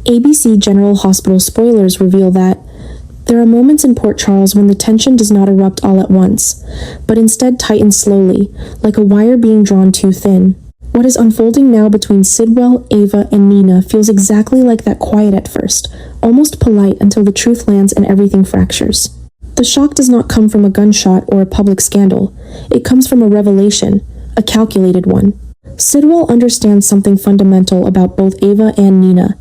ABC General Hospital spoilers reveal that there are moments in Port Charles when the tension does not erupt all at once, but instead tightens slowly, like a wire being drawn too thin. What is unfolding now between Sidwell, Ava, and Nina feels exactly like that, quiet at first, almost polite until the truth lands and everything fractures. The shock does not come from a gunshot or a public scandal. It comes from a revelation, a calculated one. Sidwell understands something fundamental about both Ava and Nina.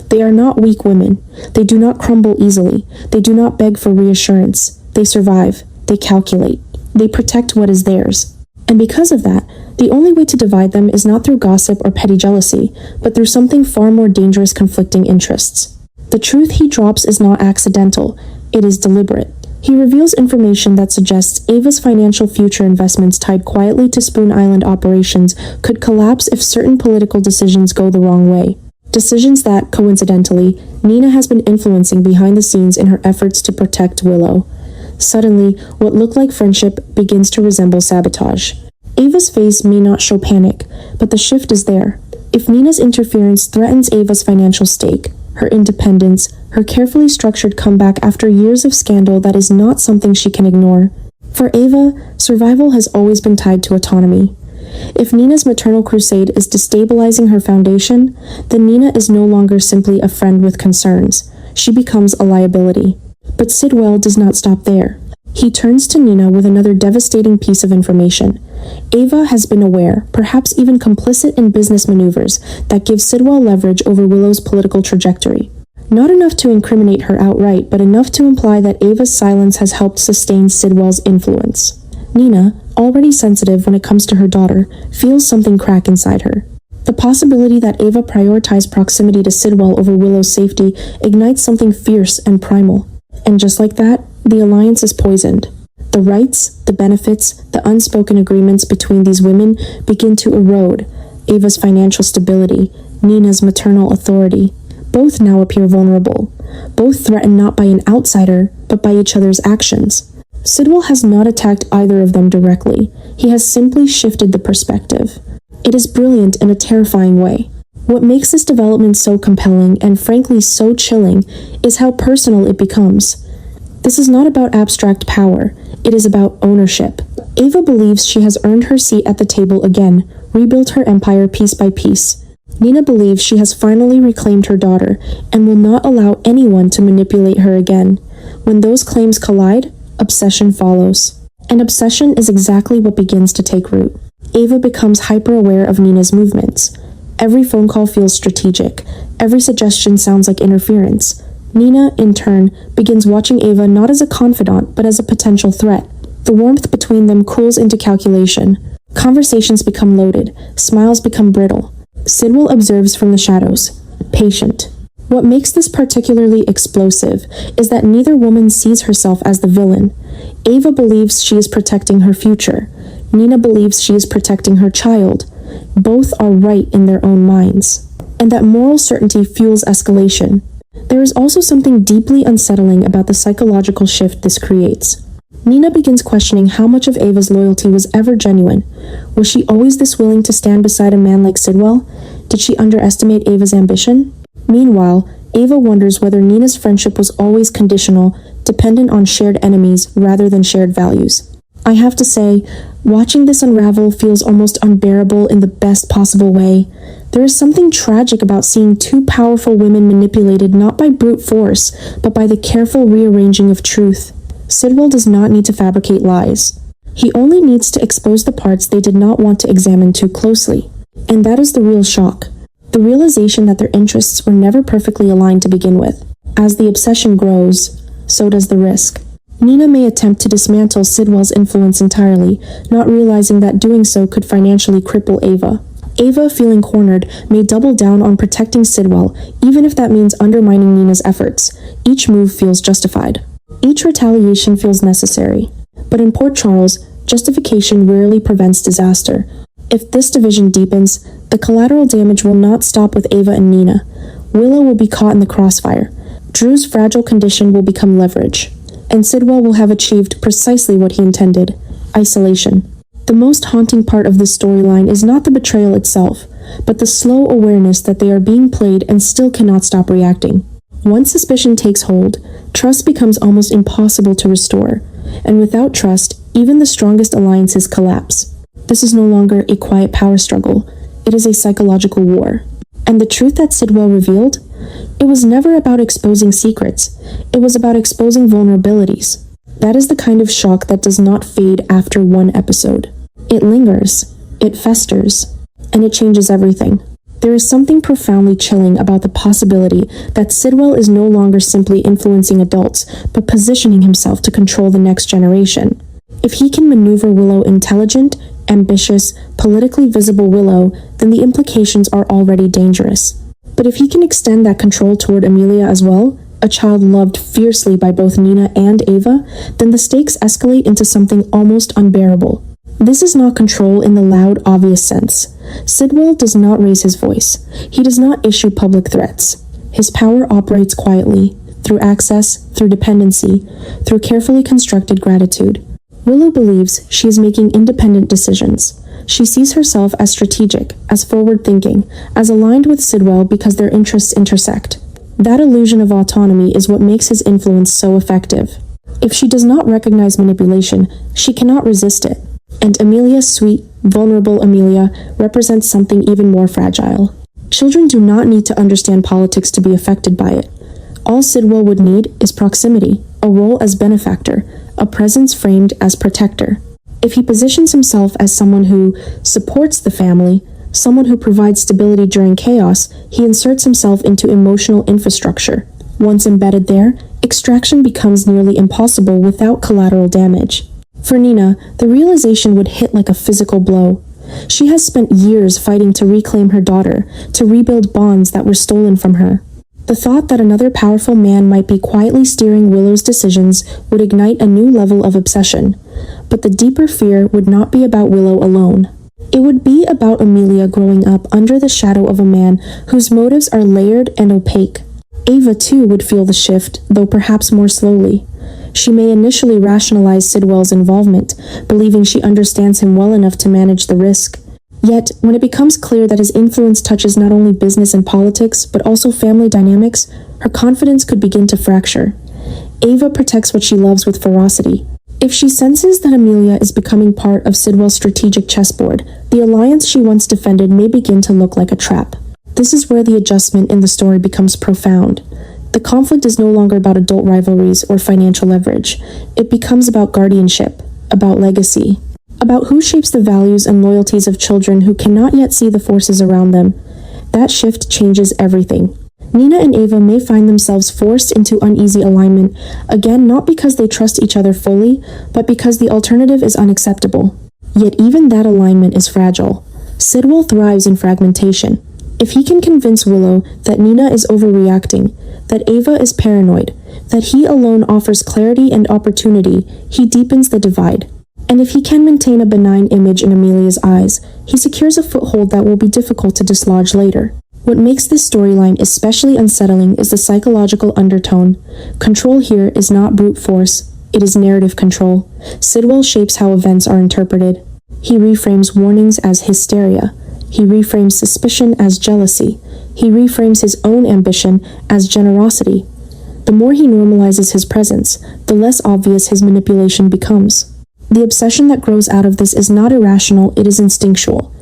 They are not weak women. They do not crumble easily. They do not beg for reassurance. They survive. They calculate. They protect what is theirs. And because of that, the only way to divide them is not through gossip or petty jealousy, but through something far more dangerous: conflicting interests. The truth he drops is not accidental. It is deliberate. He reveals information that suggests Ava's financial future investments tied quietly to Spoon Island operations could collapse if certain political decisions go the wrong way. Decisions that, coincidentally, Nina has been influencing behind the scenes in her efforts to protect Willow. Suddenly, what looked like friendship begins to resemble sabotage. Ava's face may not show panic, but the shift is there. If Nina's interference threatens Ava's financial stake, her independence, her carefully structured comeback after years of scandal, that is not something she can ignore. For Ava, survival has always been tied to autonomy. If Nina's maternal crusade is destabilizing her foundation, then Nina is no longer simply a friend with concerns. She becomes a liability. But Sidwell does not stop there. He turns to Nina with another devastating piece of information. Ava has been aware, perhaps even complicit in business maneuvers that give Sidwell leverage over Willow's political trajectory. Not enough to incriminate her outright, but enough to imply that Ava's silence has helped sustain Sidwell's influence. Nina, already sensitive when it comes to her daughter, feels something crack inside her. The possibility that Ava prioritized proximity to Sidwell over Willow's safety ignites something fierce and primal. And just like that, the alliance is poisoned. The rights, the benefits, the unspoken agreements between these women begin to erode. Ava's financial stability, Nina's maternal authority. Both now appear vulnerable. Both threatened not by an outsider, but by each other's actions. Sidwell has not attacked either of them directly. He has simply shifted the perspective. It is brilliant in a terrifying way. What makes this development so compelling and frankly so chilling is how personal it becomes. This is not about abstract power. It is about ownership. Ava believes she has earned her seat at the table again, rebuilt her empire piece by piece. Nina believes she has finally reclaimed her daughter and will not allow anyone to manipulate her again. When those claims collide, obsession follows. And obsession is exactly what begins to take root. Ava becomes hyper-aware of Nina's movements. Every phone call feels strategic. Every suggestion sounds like interference. Nina, in turn, begins watching Ava not as a confidant, but as a potential threat. The warmth between them cools into calculation. Conversations become loaded. Smiles become brittle. Sidwell observes from the shadows, patient. What makes this particularly explosive is that neither woman sees herself as the villain. Ava believes she is protecting her future. Nina believes she is protecting her child. Both are right in their own minds. And that moral certainty fuels escalation. There is also something deeply unsettling about the psychological shift this creates. Nina begins questioning how much of Ava's loyalty was ever genuine. Was she always this willing to stand beside a man like Sidwell? Did she underestimate Ava's ambition? Meanwhile, Ava wonders whether Nina's friendship was always conditional, dependent on shared enemies rather than shared values. I have to say, watching this unravel feels almost unbearable in the best possible way. There is something tragic about seeing two powerful women manipulated not by brute force, but by the careful rearranging of truth. Sidwell does not need to fabricate lies. He only needs to expose the parts they did not want to examine too closely. And that is the real shock. The realization that their interests were never perfectly aligned to begin with. As the obsession grows, so does the risk. Nina may attempt to dismantle Sidwell's influence entirely, not realizing that doing so could financially cripple Ava. Ava, feeling cornered, may double down on protecting Sidwell, even if that means undermining Nina's efforts. Each move feels justified. Each retaliation feels necessary. But in Port Charles, justification rarely prevents disaster. If this division deepens, the collateral damage will not stop with Ava and Nina. Willow will be caught in the crossfire. Drew's fragile condition will become leverage. And Sidwell will have achieved precisely what he intended: isolation. The most haunting part of this storyline is not the betrayal itself, but the slow awareness that they are being played and still cannot stop reacting. Once suspicion takes hold, trust becomes almost impossible to restore, and without trust, even the strongest alliances collapse. This is no longer a quiet power struggle, it is a psychological war. And the truth that Sidwell revealed? It was never about exposing secrets, it was about exposing vulnerabilities. That is the kind of shock that does not fade after one episode. It lingers, it festers, and it changes everything. There is something profoundly chilling about the possibility that Sidwell is no longer simply influencing adults, but positioning himself to control the next generation. If he can maneuver Willow intelligent, ambitious, politically visible Willow, then the implications are already dangerous. But if he can extend that control toward Amelia as well, a child loved fiercely by both Nina and Ava, then the stakes escalate into something almost unbearable. This is not control in the loud, obvious sense. Sidwell does not raise his voice. He does not issue public threats. His power operates quietly, through access, through dependency, through carefully constructed gratitude. Willow believes she is making independent decisions. She sees herself as strategic, as forward-thinking, as aligned with Sidwell because their interests intersect. That illusion of autonomy is what makes his influence so effective. If she does not recognize manipulation, she cannot resist it. And Amelia's sweet, vulnerable Amelia represents something even more fragile. Children do not need to understand politics to be affected by it. All Sidwell would need is proximity, a role as benefactor, a presence framed as protector. If he positions himself as someone who supports the family, someone who provides stability during chaos, he inserts himself into emotional infrastructure. Once embedded there, extraction becomes nearly impossible without collateral damage. For Nina, the realization would hit like a physical blow. She has spent years fighting to reclaim her daughter, to rebuild bonds that were stolen from her. The thought that another powerful man might be quietly steering Willow's decisions would ignite a new level of obsession. But the deeper fear would not be about Willow alone. It would be about Amelia growing up under the shadow of a man whose motives are layered and opaque. Ava too would feel the shift, though perhaps more slowly. She may initially rationalize Sidwell's involvement, believing she understands him well enough to manage the risk. Yet, when it becomes clear that his influence touches not only business and politics, but also family dynamics, her confidence could begin to fracture. Ava protects what she loves with ferocity. If she senses that Amelia is becoming part of Sidwell's strategic chessboard, the alliance she once defended may begin to look like a trap. This is where the adjustment in the story becomes profound. The conflict is no longer about adult rivalries or financial leverage. It becomes about guardianship, about legacy, about who shapes the values and loyalties of children who cannot yet see the forces around them. That shift changes everything. Nina and Ava may find themselves forced into uneasy alignment, again not because they trust each other fully, but because the alternative is unacceptable. Yet even that alignment is fragile. Sidwell thrives in fragmentation. If he can convince Willow that Nina is overreacting, that Ava is paranoid, that he alone offers clarity and opportunity, he deepens the divide. And if he can maintain a benign image in Amelia's eyes, he secures a foothold that will be difficult to dislodge later. What makes this storyline especially unsettling is the psychological undertone. Control here is not brute force, it is narrative control. Sidwell shapes how events are interpreted. He reframes warnings as hysteria. He reframes suspicion as jealousy. He reframes his own ambition as generosity. The more he normalizes his presence, the less obvious his manipulation becomes. The obsession that grows out of this is not irrational, it is instinctual.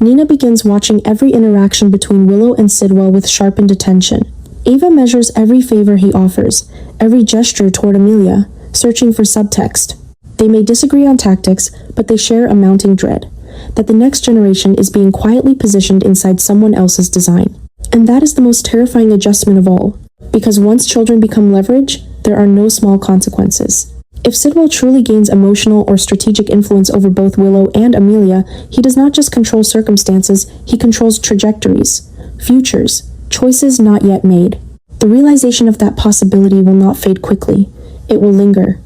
Nina begins watching every interaction between Willow and Sidwell with sharpened attention. Ava measures every favor he offers, every gesture toward Amelia, searching for subtext. They may disagree on tactics, but they share a mounting dread that the next generation is being quietly positioned inside someone else's design. And that is the most terrifying adjustment of all, because once children become leverage, there are no small consequences. If Sidwell truly gains emotional or strategic influence over both Willow and Amelia, he does not just control circumstances, he controls trajectories, futures, choices not yet made. The realization of that possibility will not fade quickly. It will linger,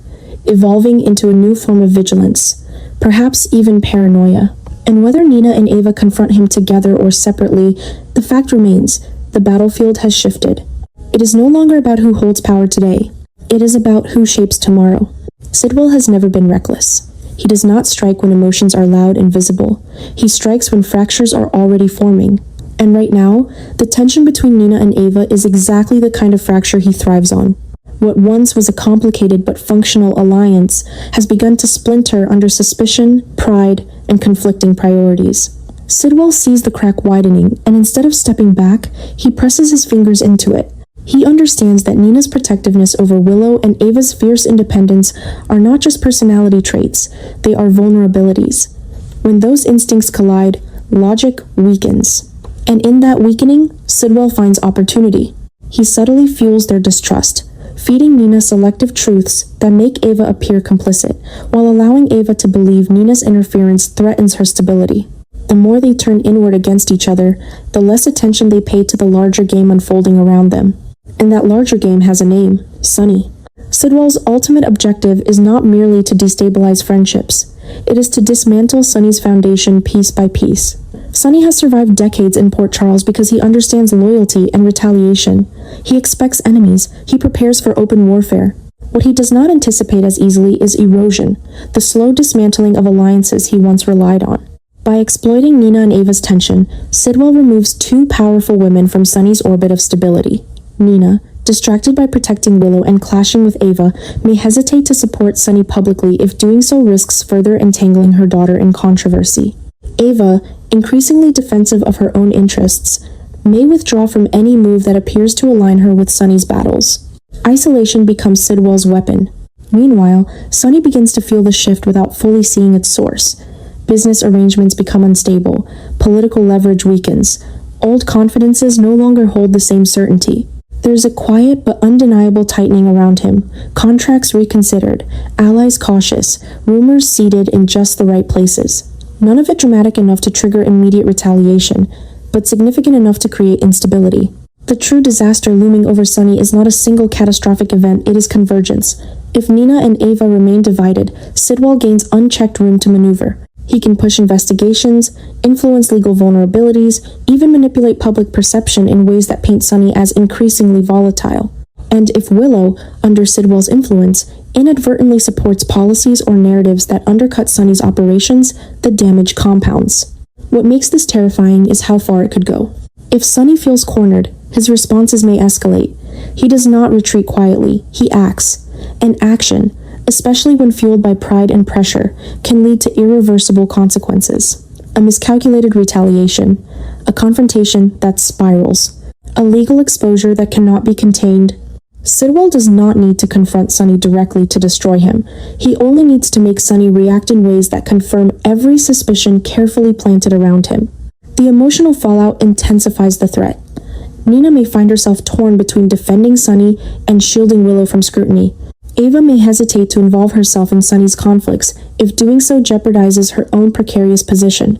evolving into a new form of vigilance, perhaps even paranoia. And whether Nina and Ava confront him together or separately, the fact remains, the battlefield has shifted. It is no longer about who holds power today. It is about who shapes tomorrow. Sidwell has never been reckless. He does not strike when emotions are loud and visible. He strikes when fractures are already forming. And right now, the tension between Nina and Ava is exactly the kind of fracture he thrives on. What once was a complicated but functional alliance has begun to splinter under suspicion, pride, and conflicting priorities. Sidwell sees the crack widening, and instead of stepping back, he presses his fingers into it. He understands that Nina's protectiveness over Willow and Ava's fierce independence are not just personality traits, they are vulnerabilities. When those instincts collide, logic weakens. And in that weakening, Sidwell finds opportunity. He subtly fuels their distrust, feeding Nina selective truths that make Ava appear complicit, while allowing Ava to believe Nina's interference threatens her stability. The more they turn inward against each other, the less attention they pay to the larger game unfolding around them. And that larger game has a name, Sunny. Sidwell's ultimate objective is not merely to destabilize friendships. It is to dismantle Sunny's foundation piece by piece. Sunny has survived decades in Port Charles because he understands loyalty and retaliation. He expects enemies. He prepares for open warfare. What he does not anticipate as easily is erosion, the slow dismantling of alliances he once relied on. By exploiting Nina and Ava's tension, Sidwell removes two powerful women from Sunny's orbit of stability. Nina, distracted by protecting Willow and clashing with Ava, may hesitate to support Sunny publicly if doing so risks further entangling her daughter in controversy. Ava, increasingly defensive of her own interests, may withdraw from any move that appears to align her with Sunny's battles. Isolation becomes Sidwell's weapon. Meanwhile, Sunny begins to feel the shift without fully seeing its source. Business arrangements become unstable. Political leverage weakens. Old confidences no longer hold the same certainty. There's a quiet but undeniable tightening around him. Contracts reconsidered. Allies cautious. Rumors seeded in just the right places. None of it dramatic enough to trigger immediate retaliation, but significant enough to create instability. The true disaster looming over Sunny is not a single catastrophic event, it is convergence. If Nina and Ava remain divided, Sidwell gains unchecked room to maneuver. He can push investigations, influence legal vulnerabilities, even manipulate public perception in ways that paint Sunny as increasingly volatile. And if Willow, under Sidwell's influence, inadvertently supports policies or narratives that undercut Sunny's operations, the damage compounds. What makes this terrifying is how far it could go. If Sunny feels cornered, his responses may escalate. He does not retreat quietly, he acts. And action, especially when fueled by pride and pressure, can lead to irreversible consequences. A miscalculated retaliation, a confrontation that spirals, a legal exposure that cannot be contained. Sidwell does not need to confront Sunny directly to destroy him. He only needs to make Sunny react in ways that confirm every suspicion carefully planted around him. The emotional fallout intensifies the threat. Nina may find herself torn between defending Sunny and shielding Willow from scrutiny. Ava may hesitate to involve herself in Sunny's conflicts if doing so jeopardizes her own precarious position.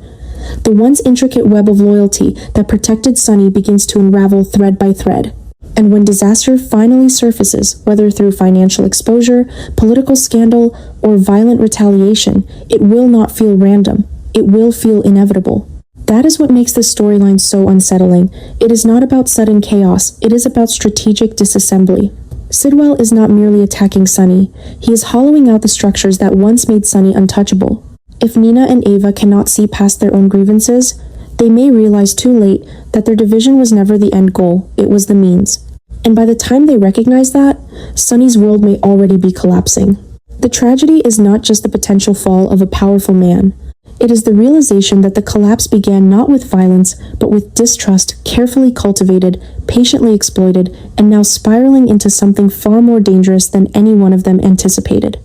The once intricate web of loyalty that protected Sunny begins to unravel thread by thread. And when disaster finally surfaces, whether through financial exposure, political scandal, or violent retaliation, it will not feel random. It will feel inevitable. That is what makes this storyline so unsettling. It is not about sudden chaos. It is about strategic disassembly. Sidwell is not merely attacking Sunny. He is hollowing out the structures that once made Sunny untouchable. If Nina and Ava cannot see past their own grievances, they may realize too late that their division was never the end goal, it was the means. And by the time they recognize that, Sunny's world may already be collapsing. The tragedy is not just the potential fall of a powerful man. It is the realization that the collapse began not with violence, but with distrust carefully cultivated, patiently exploited, and now spiraling into something far more dangerous than any one of them anticipated.